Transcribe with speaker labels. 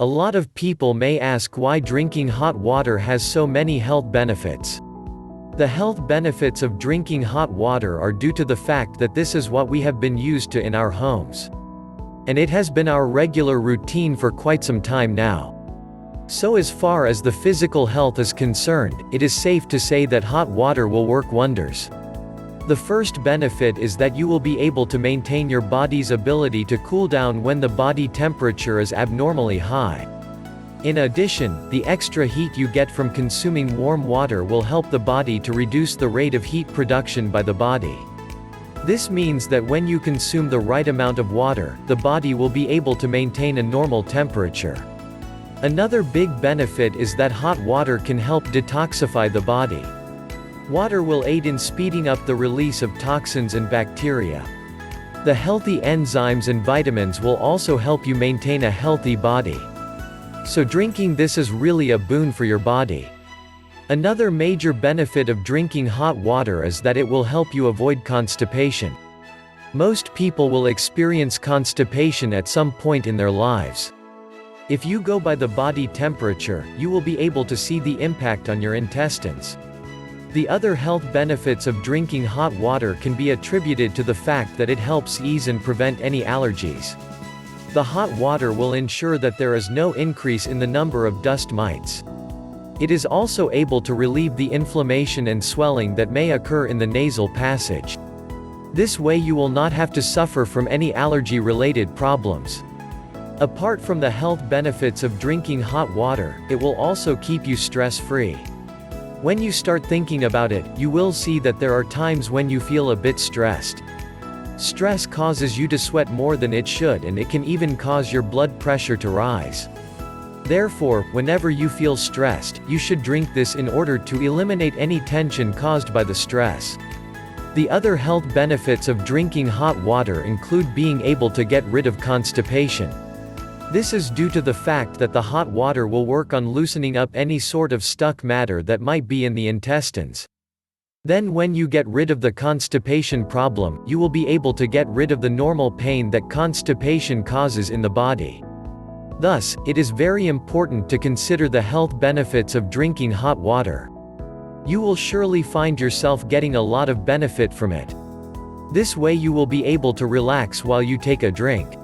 Speaker 1: A lot of people may ask why drinking hot water has so many health benefits. The health benefits of drinking hot water are due to the fact that this is what we have been used to in our homes. And it has been our regular routine for quite some time now. So as far as the physical health is concerned, it is safe to say that hot water will work wonders. The first benefit is that you will be able to maintain your body's ability to cool down when the body temperature is abnormally high. In addition, the extra heat you get from consuming warm water will help the body to reduce the rate of heat production by the body. This means that when you consume the right amount of water, the body will be able to maintain a normal temperature. Another big benefit is that hot water can help detoxify the body. Water will aid in speeding up the release of toxins and bacteria. The healthy enzymes and vitamins will also help you maintain a healthy body. So drinking this is really a boon for your body. Another major benefit of drinking hot water is that it will help you avoid constipation. Most people will experience constipation at some point in their lives. If you go by the body temperature, you will be able to see the impact on your intestines. The other health benefits of drinking hot water can be attributed to the fact that it helps ease and prevent any allergies. The hot water will ensure that there is no increase in the number of dust mites. It is also able to relieve the inflammation and swelling that may occur in the nasal passage. This way you will not have to suffer from any allergy-related problems. Apart from the health benefits of drinking hot water, it will also keep you stress-free. When you start thinking about it, you will see that there are times when you feel a bit stressed. Stress causes you to sweat more than it should, and it can even cause your blood pressure to rise. Therefore, whenever you feel stressed, you should drink this in order to eliminate any tension caused by the stress. The other health benefits of drinking hot water include being able to get rid of constipation. This is due to the fact that the hot water will work on loosening up any sort of stuck matter that might be in the intestines. Then when you get rid of the constipation problem, you will be able to get rid of the normal pain that constipation causes in the body. Thus, it is very important to consider the health benefits of drinking hot water. You will surely find yourself getting a lot of benefit from it. This way you will be able to relax while you take a drink.